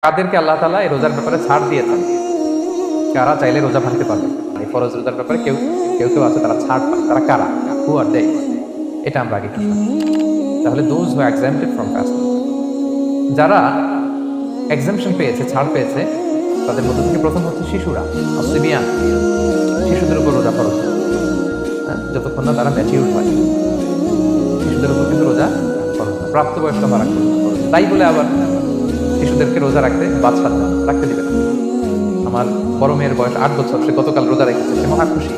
কাদেরকে আল্লাহ তাআলা এই রোজার ব্যাপারে ছাড় দিয়েছেন, কারা চাইলে রোজা ভাঙতে পারবে। এই ফরজ রোজার ব্যাপারে কেউ কেউ কেউ আছে তারা ছাড় পায়, তারা কারা, হু আর দে, এটা আমরা আগে একটু শুনি। তাহলে দোজ হু এক্সাম্পটেড ফ্রম ফাস্টিং, যারা এক্সাম্পশন পেয়েছে, ছাড় পেয়েছে, তাদের মধ্যে থেকে প্রথম হচ্ছে শিশুরা, অসিবিয়ান, শিশুদের উপর রোজা ফরজ, যতক্ষণ না তারা ম্যাচিউর হয়। শিশুদের উপর কিন্তু রোজা ফরজ না, প্রাপ্তবয়স্ক হওয়ার আগে ফরজ। তাই বলে আবার শিশুদেরকে রোজা রাখতে দিবে না। আমার বড় মেয়ের বয়স 8 বছর, সে গতকাল রোজা রেখেছে, সে মহা খুশি।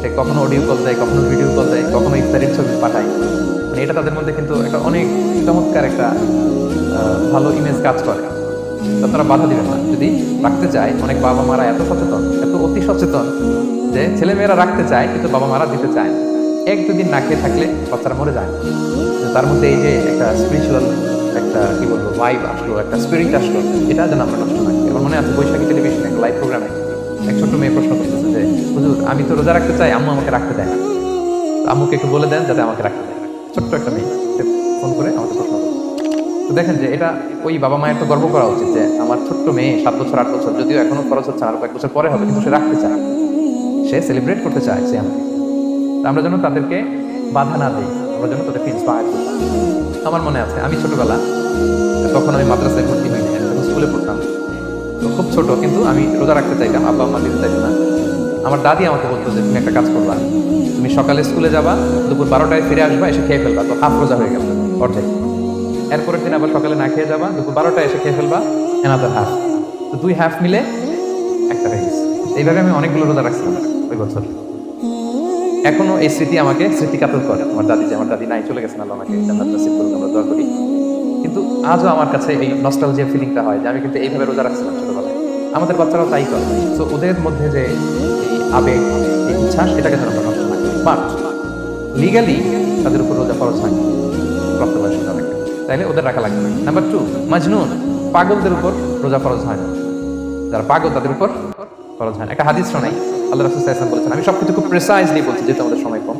সে কখনো অডিও কল দেয়, কখনো ভিডিও কল দেয়, কখনো ইফতারির ছবি পাঠায়। মানে এটা তাদের মধ্যে কিন্তু একটা অনেক চমৎকার একটা ভালো ইমেজ কাজ করে। তারা বাধা দিবেন না যদি রাখতে চায়। অনেক বাবা মারা এত সচেতন, এত অতি সচেতন যে ছেলে মেয়েরা রাখতে চায় কিন্তু বাবা মারা দিতে চায় না। 1-2 দিন না খেয়ে থাকলে বাচ্চারা মরে যায়। তার মধ্যে এই যে একটা স্পিরিচুয়াল একটা কি বলবো ভাইব আসলো, একটা স্পিরিট আসলো, এটা যেন আমরা নষ্ট না করি। আমার মনে আছে বৈশাখী টেলিভিশনে একটা লাইভ প্রোগ্রামে এক ছোট্ট মেয়ে প্রশ্ন করতেছে যে হুজুর, আমি তো রোজা রাখতে চাই, আম্মু আমাকে রাখতে দেয় না, আম্মুকে একটু বলে দেন যাতে আমাকে রাখতে দেয়। ছোট্ট একটা মেয়ে ফোন করে আমাকে প্রশ্ন করছে। তো দেখেন যে এটা ওই বাবা মায়ের তো গর্ব করা উচিত যে আমার ছোট্ট মেয়ে 7 বছর 8 বছর, যদিও এখনো খরচ হচ্ছে, আরো কয়েক বছর পরে হবে, কিন্তু সে রাখতে চায়, সে সেলিব্রেট করতে চায়। সে আমরা যেন তাদেরকে বাধা না দিই, আমরা যেন তাদেরকে ইন্সপায়ার করি। আমার মনে আছে আমি ছোটবেলা, তখন আমি মাদ্রাসায় ভর্তি হইনি, আমি তখন স্কুলে পড়তাম, তো খুব ছোট, কিন্তু আমি রোজা রাখতে চাইতাম, আব্বা আম্মা দিতে চাইতো না। আমার দাদি আমাকে বলতো যে তুমি একটা কাজ করবা, তুমি সকালে স্কুলে যাবা, দুপুর 12টায় ফিরে আসবা, এসে খেয়ে ফেলবা, তো হাফ রোজা হয়ে গেল, অর্ধেক। এরপরের দিন আবার সকালে না খেয়ে যাবা, দুপুর 12টায় এসে খেয়ে ফেলবা, এনাদার হাফ, তো 2 হাফ মিলে একটা হয়ে গেছে। এইভাবে আমি অনেকগুলো রোজা রাখছিলাম ওই বছর। এখনো এই স্মৃতি আমাকে স্মৃতিকাতর করে। আমার দাদি নাই, চলে গেছেন, আল্লাহ আমাকে জান্নাত নসিব করুন, আমরা দোয়া করি। কিন্তু আজও আমার কাছে এই নস্টালজিয়া ফিলিংটা হয় যে আমি কিন্তু এইভাবে রোজা রাখছিলাম ছোটবেলায়। আমাদের বাচ্চারাও তাই করে। তো ওদের মধ্যে যে এই আবেগ, এই উচ্ছ্বাস, এটাকে যেন আমরা নষ্ট না করি। বাট লিগালি তাদের উপর রোজা ফরজ হয়, প্রাপ্তবয়স্ক যারা, তাইলে ওদের রাখা লাগবে না। নাম্বার 2, মাজনুন, পাগলদের উপর রোজা ফরজ হয় না। যারা পাগল তাদের উপর ফরজ হয় না। একটা হাদিস শোনাই, আল্লাহ রাসূল সাল্লাল্লাহু আলাইহি ওয়াসাল্লাম বলেছেন, আমি সবকিছু খুব প্রিসাইজলি বলছি যেহেতু আমাদের সময় কম।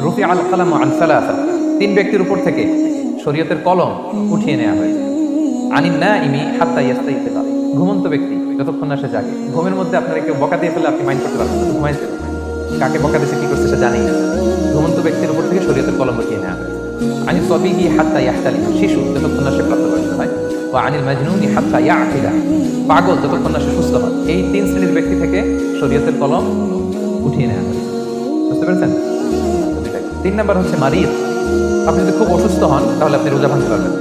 রুফি আল কালামু আন সালাসা, 3 ব্যক্তির উপর থেকে শরীয়তের কলম উঠিয়ে নেওয়া হয়েছে। আনিন নাইমি হাত্তা ইয়াস্তাইকিযা, ঘুমন্ত ব্যক্তি যতক্ষণ না সে জাগে। ঘুমের মধ্যে আপনারা কেউ বকা দিয়ে ফেলে আপনি মাইন্ড করতে পারবেন না, ঘুমাইছে, কাকে বকা দিয়েছে কি করছে সে জানেই না। ঘুমন্ত ব্যক্তির উপর থেকে শরীয়তের কলম উঠিয়ে নেওয়া হয়েছে। আনি সাবিহি হাত্তা ইয়াহতালিম, শিশু যতক্ষণ না সে প্রাপ্তবয়স্ক হয়। ওয়া আনিল মাজনুনি হাত্তা ইয়াকিলা, পাগল যতক্ষণ না সে সুস্থ হয়। এই 3 শ্রেণীর ব্যক্তি থেকে শরীয়তের কলম উঠিয়ে নেওয়া হয়েছে। বুঝতে পেরেছেন? 3 নাম্বার হচ্ছে মারিদ, আপনি যদি খুব অসুস্থ হন তাহলে আপনি রোজা ভাঙতে পারবেন,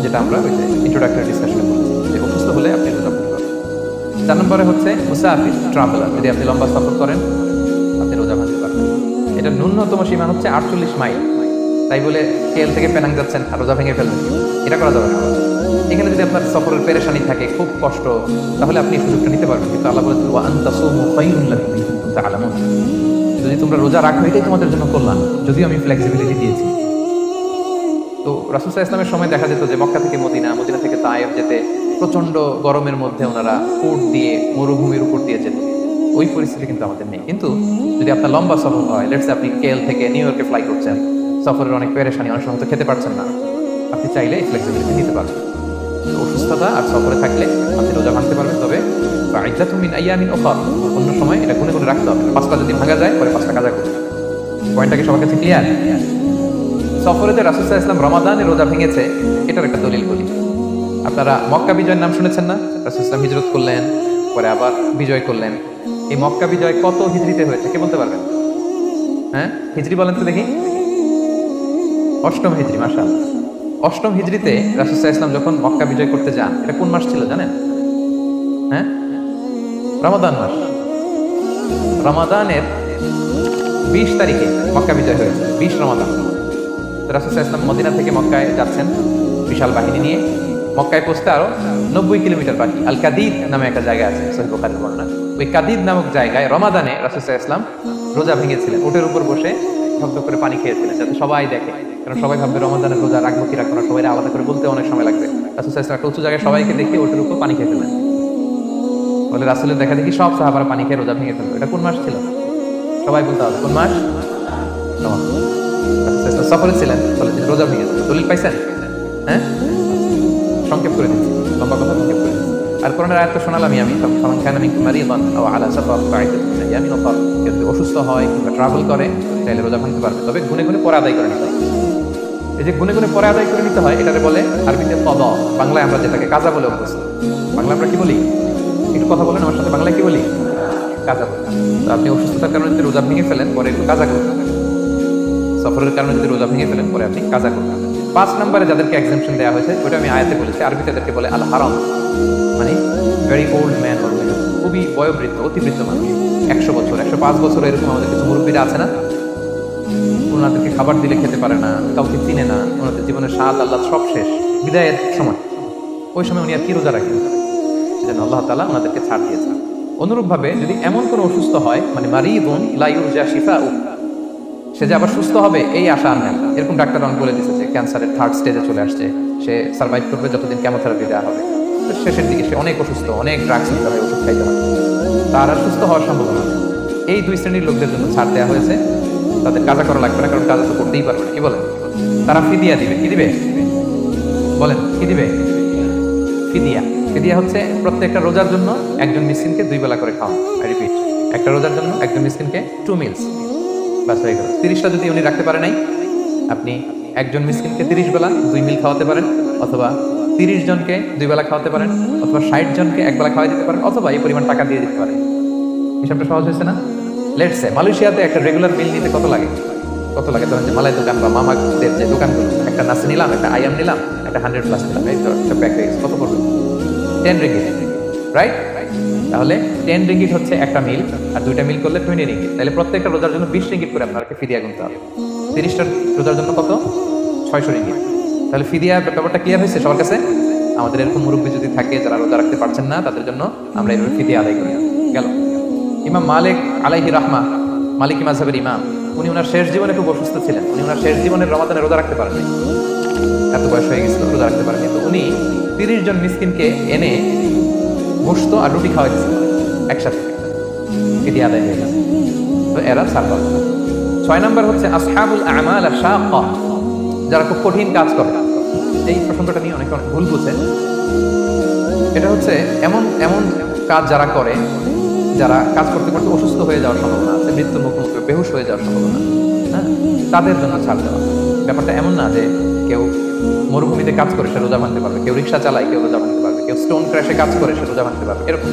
যেটা আমরা ওই যে ইন্ট্রোডাক্টরি ডিসকাশনে বলেছি যে অসুস্থ হলে আপনি রোজা ভাঙতে পারবেন। 4 নম্বরে হচ্ছে মুসাফির, ট্রাভেলার, যদি আপনি লম্বা সফর করেন আপনি রোজা ভাঙতে পারবেন। এটা ন্যূনতম সীমা হচ্ছে 48 মাইল। তাই বলে কেএল থেকে পেনাং যাচ্ছেন আর রোজা ভেঙে ফেলবেন, এটা করা যাবে না। এখানে যদি আপনার সফরের পেরেশানি থাকে, খুব কষ্ট, তাহলে আপনি সুযোগটা নিতে পারবেন। কিন্তু আল্লাহ বলেছেন ওয়া আন তাসুমু খায়রুল লাকুম ইন কুনতুম তা'লামুন, যদি তোমরা রোজা রাখো এটাই তোমাদের জন্য কল্যাণ, যদিও আমি ফ্লেক্সিবিলিটি দিয়েছি। তো রাসূল সাল্লাল্লাহু আলাইহি ওয়াসাল্লামের সময় দেখা যেত যে মক্কা থেকে মদিনা, মদিনা থেকে তায়েফ যেতে প্রচন্ড গরমের মধ্যে ওনারা উট দিয়ে মরুভূমির উপর দিয়ে যেত। ওই পরিস্থিতি কিন্তু আমাদের নেই। কিন্তু যদি আপনার লম্বা সফর হয়, লেটস সে আপনি কেএল থেকে নিউ ইয়র্কে ফ্লাই করছেন, সফরের অনেক পেরেশানি, অনেক সময় হয়তো খেতে পারছেন না, আপনি চাইলে ফ্লেক্সিবিলিটি নিতে পারবেন। অসুস্থতা আর সফরে থাকলে আপনি রোজা ভাঙতে পারবেন, তবে ফাইদাতুম মিন আইয়ামিন উখরা, অন্য সময় এটা গুনে গুনে রাখতে হবে। 5টা যদি ভাঙা যায় পরে 5টা কাজা করতে। পয়েন্টটা কি সবার কাছে ক্লিয়ার? সফরে যে রাসূল সাল্লাল্লাহু আলাইহি ওয়াসাল্লাম রমাদানে রোজা ভেঙেছে, এটার একটা দলিল বলি। আপনারা মক্কা বিজয়ের নাম শুনেছেন না? রাসূল সাল্লাল্লাহু আলাইহি ওয়াসাল্লাম হিজরত করলেন, পরে আবার বিজয় করলেন। এই মক্কা বিজয় কত হিজরিতে হয়েছে কে বলতে পারবেন? হ্যাঁ, হিজরি বলেন তো দেখি। 8ম হিজরি, মাশাআল্লাহ। 8ম হিজরিতে রাসূল সাল্লাল্লাহু আলাইহি ওয়াসাল্লাম যখন মক্কা বিজয় করতে যান, এটা কোন মাস ছিল জানেন? হ্যাঁ, রমাদান মাস। রমাদানের 20 তারিখে মক্কা বিজয় হয়েছে, 20 রমাদান। রাসূল সাল্লাল্লাহু আলাইহি ওয়াসাল্লাম মদিনা থেকে মক্কায় যাচ্ছেন বিশাল বাহিনী নিয়ে। মক্কায় পৌঁছতে আরো 90 কিলোমিটার বাকি। আল কাদিদ নামে একটা জায়গা আছে, সহিহ বুখারীর বর্ণনা। ওই কাদিদ নামক জায়গায় রমাদানে রাসূল সাল্লাল্লাহু আলাইহি ওয়াসাল্লাম রোজা ভেঙেছিলেন, উটের উপর বসে ঢকঢক করে পানি খেয়েছিলেন, যাতে সবাই দেখে। কারণ সবাই ভাববে রমাদানের রোজা রাখবো কি রাখবো না, সবাই আলাদা করে বলতে অনেক সময় লাগবে। রাসূল সাল্লাল্লাহু আলাইহি ওয়াসাল্লাম একটা উঁচু জায়গায় সবাইকে দেখে উটের উপর পানি খেয়ে ফেলেন। বলে রাসূলের দেখা দেখি সব সাহাবারা পানি খেয়ে রোজা ভেঙে ফেললো। এটা কোন মাস ছিল? সবাই বলতে হবে কোন মাস? সফরে ছিলেন, ফলে তিনি রোজা ভেঙেছেন। দলিল পাইছেন? হ্যাঁ, সংক্ষেপ করে দিচ্ছি। লম্বা কথা ভেঙে করে দিয়েছে। আর কোরআনের আয়াত তো শোনালাম আমি ফামান কানা মিনকুম মারিদান আও আলা সাফার ফাইদাতুন মিন আইয়ামিন উখরা, কেউ যদি অসুস্থ হয় কিংবা ট্রাভেল করে তাহলে রোজা ভাঙতে পারবে, তবে গুনে গুনে পরে আদায় করে নিতে হবে। এই যে গুনে গুনে পরে আদায় করে নিতে হয়, এটারে বলে আরবিতে কদা, বাংলায় আমরা যেটাকে কাজা বলে অভ্যস্ত। বাংলা আমরা কি বলি, একটু কথা বলেন আমার সাথে, বাংলায় কি বলি? কাজা বলি। তো আপনি অসুস্থতার কারণে যদি রোজা ভেঙে ফেলেন পরে একটু কাজা করবেন, সফরের কারণে যদি রোজা ভেঙে ফেলেন পরে আপনি কাজা করবেন। 5 নম্বরে যাদেরকে এক্সাম্পশন দেওয়া হয়েছে ওটা আমি আয়াতে বলেছি, আরবিতে তাদেরকে বলে আল হারাম, মানে very old man or women, খুবই বয়োবৃদ্ধ অতিবৃদ্ধ মানুষ, 100 বছর 105 বছর এরকম আমাদের কিছু মুরব্বীরা আছে না, ওনাদেরকে খাবার দিলে খেতে পারে না, কাউকে চিনে না, ওনাদের জীবনের স্বাদ আল্লাহ সব শেষ, বিদায়ের সময়, ওই সময় উনি আর কি রোজা রাখেন, সেজন্য আল্লাহ তাআলা ওনাদেরকে ছাড় দিয়েছেন। অনুরূপভাবে যদি এমন কোনো অসুস্থ হয়, মানে মারিদুন লা ইউরজা শিফাউ, সে যে আবার সুস্থ হবে এই আশা আর নেই, এরকম ডাক্তার অনেক বলে দিচ্ছে যে ক্যান্সারের 3rd স্টেজে চলে আসছে, সে সার্ভাইভ করবে যতদিন কেমোথেরাপি দেওয়া হবে, তো শেষের দিকে সে অনেক অসুস্থ, অনেক ড্রাগস নিতে হয়, ওষুধ খাইতে হয়, তার আর সুস্থ হওয়ার সম্ভাবনা নেই। এই 2 শ্রেণীর লোকদের জন্য ছাড় দেওয়া হয়েছে, তাদের কাজা করা লাগবে না, কারণ কাজা তো করতেই পারবে না। কি বলেন? তারা ফিদিয়া দিবে। কি দিবে বলেন? কি দিবে? ফিদিয়া। ফিদিয়া হচ্ছে প্রত্যেকটা রোজার জন্য একজন মিসকিনকে 2 বেলা করে খাওয়ানো। আই রিপিট, একটা রোজার জন্য একজন মিসকিনকে 2 মিলস, বাস হয়ে গেল। 30টা যদি উনি রাখতে পারে নাই, আপনি একজন মিসকিনকে 30 বেলা 2 মিল খাওয়াতে পারেন, অথবা 30 জনকে 2 বেলা খাওয়াতে পারেন, অথবা 60 জনকে 1 বেলা খাওয়াই দিতে পারেন, অথবা এই পরিমাণ টাকা দিয়ে দিতে পারেন। হিসাবটা সহজ হয়েছে না? লেটস সে মালয়েশিয়াতে একটা রেগুলার মিল নিতে কত লাগে? কত লাগে? ধরেন যে মালাই দোকান বা মামাদের যে দোকানগুলো, একটা নাসি নিলাম, একটা আইয়াম নিলাম, একটা 100+ নিলাম, এই তো একটা প্যাক হয়ে গেছে, কত পড়বে? 10 রিঙ্গিট, রাইট? তাহলে 10 রিঙ্গিট হচ্ছে একটা মিল, আর 2টা মিল করলে 20 রিঙ্গিট। তাহলে প্রত্যেকটা রোজার জন্য 20 রিঙ্গিট করে আপনাকে ফিদিয়া গুনতে হবে। 30টা রোজার জন্য কত? 600 রিঙ্গিট। তাহলে ফিদিয়া ব্যাপারটা ক্লিয়ার হয়েছে সবার কাছে? আমাদের এরকম মুরব্বী যদি থাকে যারা রোজা রাখতে পারছেন না, তাদের জন্য আমরা এইভাবে ফিদিয়া আদায় করি। গেল। ইমাম মালিক আলাইহি রাহমা, মালিকি মাযহাবের ইমাম, উনি ওনার শেষ জীবনে খুব অসুস্থ ছিলেন। উনি ওনার শেষ জীবনের রমাদানে রোজা রাখতে পারেননি, এত বয়স হয়ে গেছিল, রোজা রাখতে পারেননি। তো উনি 30 জন মিসকিনকে এনে গোশত আর রুটি খাওয়াই দিয়েছেন একসাথে, ফিদিয়া আদায় হয়ে গেছে। তো এরা ছাড় পাবে। 6 নম্বর হচ্ছে আসহাবুল আমাল আশ-শাক্কা, যারা খুব কঠিন কাজ করে। এই প্রসঙ্গটা নিয়ে অনেকে ভুল বুঝে। এটা হচ্ছে এমন এমন কাজ যারা করে, যারা কাজ করতে করতে অসুস্থ হয়ে যাওয়ার সম্ভাবনা আছে, মৃত্যুর মুখোমুখি, বেহুশ হয়ে যাওয়ার সম্ভাবনা, হ্যাঁ, তাদের জন্য ছাড় দেওয়া। ব্যাপারটা এমন না যে কেউ মরুভূমিতে কাজ করে সে রোজা ভাঙতে পারবে, কেউ রিক্সা চালায় কেউ রোজা ভাঙতে পারবে, কেউ স্টোন ক্র্যাশে কাজ করে সে রোজা ভাঙতে পারবে, এরকম।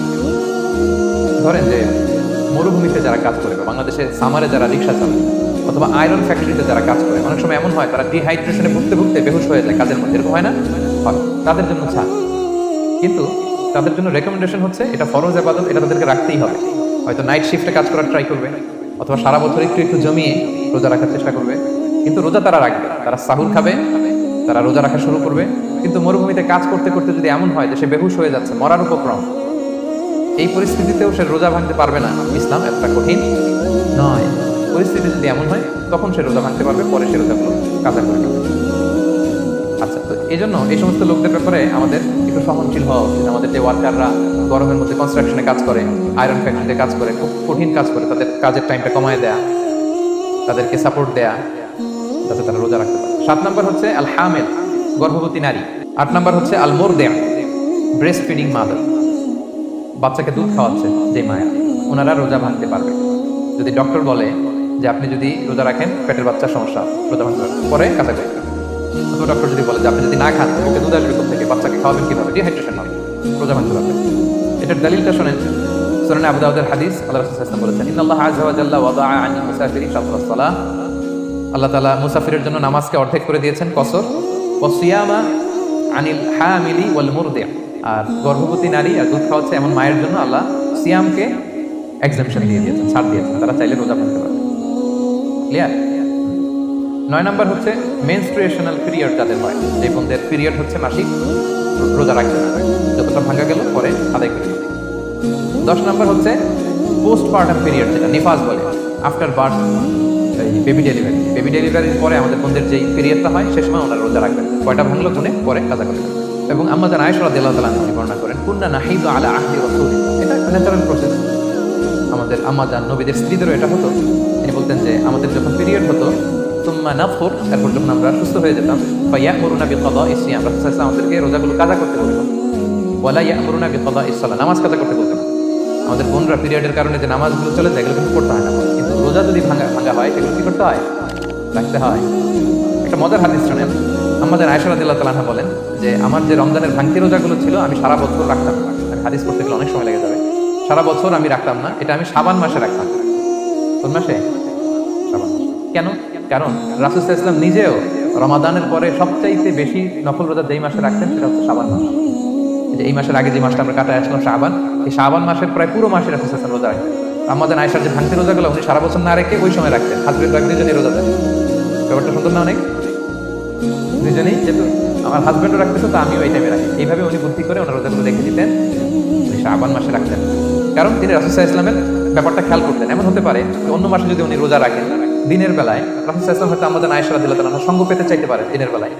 ধরেন যে মরুভূমিতে যারা কাজ করে, বা বাংলাদেশে সামারে যারা রিক্সা চালায়, অথবা আয়রন ফ্যাক্টরিতে যারা কাজ করে, অনেক সময় এমন হয় তারা ডিহাইড্রেশনে ভুগতে ভুগতে বেহুশ হয়ে যায় কাজের মধ্যে, এরকম হয় না? হয়। তাদের জন্য ছাড়, কিন্তু তাদের জন্য রেকমেন্ডেশন হচ্ছে এটা ফরজ ইবাদত, এটা তাদেরকে রাখতেই হবে। হয়তো নাইট শিফটে কাজ করার ট্রাই করবে, অথবা সারা বছর একটু একটু জমিয়ে রোজা রাখার চেষ্টা করবে, কিন্তু রোজা তারা রাখবে, তারা সাহুর খাবে, তারা রোজা রাখা শুরু করবে। কিন্তু মরুভূমিতে কাজ করতে করতে যদি এমন হয় যে সে বেহুশ হয়ে যাচ্ছে, মরার উপক্রম, এই পরিস্থিতিতেও সে রোজা ভাঙতে পারবে না, ইসলাম এতটা কঠিন নয়। পরিস্থিতি যদি এমন হয় তখন সে রোজা ভাঙতে পারবে, পরে সে রোজাগুলো কাজা করে নেবে। আচ্ছা, তো এই জন্য এই সমস্ত লোকদের ব্যাপারে আমাদের একটু সহনশীল হওয়া উচিত। আমাদের যে ওয়ার্কাররা গরমের মধ্যে কনস্ট্রাকশনে কাজ করে, আয়রন ফ্যাক্টরিতে কাজ করে, খুব কঠিন কাজ করে, তাদের কাজের টাইমটা কমায় দেয়া, তাদেরকে সাপোর্ট দেয়া, যাতে তারা রোজা রাখতে পারে। 7 নম্বর হচ্ছে আল হামিল, গর্ভবতী নারী। 8 নম্বর হচ্ছে আল মুরদিআ, ব্রেস্ট ফিডিং মাদার, বাচ্চাকে দুধ খাওয়াচ্ছে যে মায়া, ওনারা রোজা ভাঙতে পারবে। যদি ডক্টর বলে যে আপনি যদি রোজা রাখেন পেটের বাচ্চার সমস্যা, রোজা ভাঙতে পারবে, পরে কাজা করে। অথবা ডক্টর যদি বলে যে আপনি যদি না খান ওকে দুধ আসবে কোথা থেকে, বাচ্চাকে খাওয়াবেন কিভাবে, ডিহাইড্রেশন হবে, রোজা ভাঙতে পারবে। এটার দলিলটা শোনেন, সুনানে আবু দাউদের হাদিস, আল্লাহ রাসূল সাল্লাল্লাহু আলাইহি ওয়াসাল্লাম বলেছেন, ইন্নাল্লাহা আযজা ওয়া জাল্লা ওয়াদাআ আনিল মুসাফিরি শাতরাস সালাহ, আল্লাহ তাআলা মুসাফিরের জন্য নামাজকে অর্ধেক করে দিয়েছেন, কসর। ওয়া সিয়ামা আনিল হামিলি ওয়াল মুরদিআ, আর গর্ভবতী নারী আর দুধ খাওয়াচ্ছে এমন মায়ের জন্য আল্লাহ সিয়ামকে এক্সাম্পশন দিয়ে দিয়েছেন, ছাড় দিয়েছেন, তারা চাইলে রোজা ভাঙতে পারবে। ক্লিয়ার? 9 নম্বর হচ্ছে মেনস্ট্রুয়েশনাল পিরিয়ড যাদের হয়, যে বোনদের পিরিয়ড হচ্ছে মাসিক, রোজা রাখবে না, যতটা ভাঙা গেল পরে আদায় করে নেবে। 10 নম্বর হচ্ছে পোস্টপার্টাম পিরিয়ড, যেটা নিফাস বলে, after birth, baby delivery. Baby ডেলিভারির পরে আমাদের বোনদের যেই পিরিয়ডটা হয় সে সময় ওনারা রোজা রাখবেন, কয়টা ভাঙলো গুনে পরে কাজা করে দেবেন। এবং আম্মা জান আয়েশা রাদিয়াল্লাহু তাআলা আনহা বর্ণনা করেন, কুন্না নাহিদু আলা আহদি রাসূলিল্লাহ, এটা একটা ন্যাচারাল প্রসেস। আমাদের আম্মা জান নবীদের স্ত্রীদেরও এটা হতো। তিনি বলতেন যে আমাদের যখন পিরিয়ড হতো, সুম্মা নাফুর, তারপর যখন আমরা সুস্থ হয়ে যেতাম, ফায়ামুরুনা বিকাদাইস সিয়াম, রাসূলুল্লাহ সাল্লাল্লাহু আলাইহি ওয়াসাল্লাম আমাদেরকে রোজাগুলো কাজা করতে বলতেন। ওয়ালা ইয়ামুরুনা বিকাদাইস সালাহ, নামাজ কাজা করতে বলতেন না। আমাদের বোনরা পিরিয়ডের কারণে যে নামাজগুলো চলে যায় এগুলো কিন্তু করতে হয় না, কিন্তু রোজা যদি ভাঙা হয় সেগুলো কি করতে হয়? রাখতে হয়। একটা মজার হাদিস শোনেন, আমাদের আয়েশা রাদিয়াল্লাহু তাআলা আনহা বলেন যে আমার যে রমজানের ভাঙতি রোজাগুলো ছিল আমি সারা বছর রাখতাম না। আমি হাদিস পড়তে গেলে অনেক সময় লেগে যাবে। সারা বছর আমি রাখতাম না, এটা আমি শাবান মাসে রাখতাম। কোন মাসে? শাবান মাসে। কেন? কারণ রাসূল সাল্লাল্লাহু আলাইহি ওয়াসাল্লাম নিজেও রমাদানের পরে সবচাইতে বেশি নফল রোজা যেই মাসে রাখতেন সেটা হচ্ছে শাবান মাস। এই যে এই মাসের আগে যে মাসটা আমরা কাটায় আসলাম শাবান, এই শাবান মাসের প্রায় পুরো মাসে রাসূল সাল্লাল্লাহু আলাইহি ওয়াসাল্লাম রোজা রাখতেন। আমাদের আয়েশার যে ভাঙতি রোজাগুলো উনি সারা বছর না রেখে ওই সময় রাখতেন, হাজবেন্ড রাখ দুজনেই রোজা দেন। ব্যাপারটা সুন্দর না অনেক? দুজনেই, যেহেতু আমার হাজবেন্ডও রাখতেছে তো আমিও এই টাইমে রাখি। এইভাবে উনি বুদ্ধি করে ওনার রোজাগুলো রেখে দিতেন, উনি শাবান মাসে রাখতেন। কারণ তিনি রাসূল সাল্লাল্লাহু আলাইহি ওয়াসাল্লামের ব্যাপারটা খেয়াল করতেন। এমন হতে পারে যে অন্য মাসে যদি উনি রোজা রাখেন দিনের বেলায়, রাসূল সাল্লাল্লাহু আলাইহি ওয়াসাল্লাম হয়তো আমাদের আয়েশা রাদিয়াল্লাহু তাআলা সঙ্গ পেতে চাইতে পারেন দিনের বেলায়,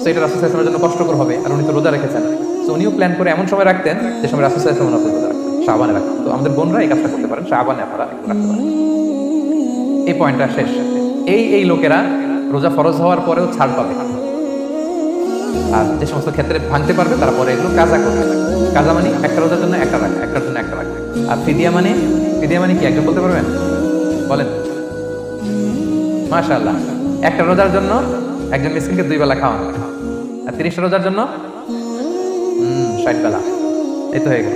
তো এটা রাসূল সাল্লাল্লাহু আলাইহি ওয়াসাল্লামের জন্য কষ্টকর হবে, আর উনি তো রোজা রেখেছেন। তো উনিও প্ল্যান করে এমন সময় রাখতেন যে সময় রাসূল সাল্লাল্লাহু আলাইহি ওয়াসাল্লাম রোজা রাখতেন, শাবানে রাখতেন। তো আমাদের বোনরা এই কাজটা করতে পারেন, শাবানে আপনারা রাখতে পারেন। এই পয়েন্টটা শেষ। এই লোকেরা রোজা ফরজ হওয়ার পরেও ছাড় পাবে, আর যে সমস্ত ক্ষেত্রে ভাঙতে পারবে তারা পরে এগুলো কাজা করবে। কাজা মানে একটা রোজার জন্য একটা রাখবে, একটার জন্য একটা রাখবে। আর ফিদিয়া মানে কি একজন বলতে পারবেন? বলেন। মাশাআল্লাহ, একটা রোজার জন্য একজন মিসকিনকে 2 বেলা খাওয়ানো, আর 30টা রোজার জন্য 60 বেলা। এই তো হয়ে গেল।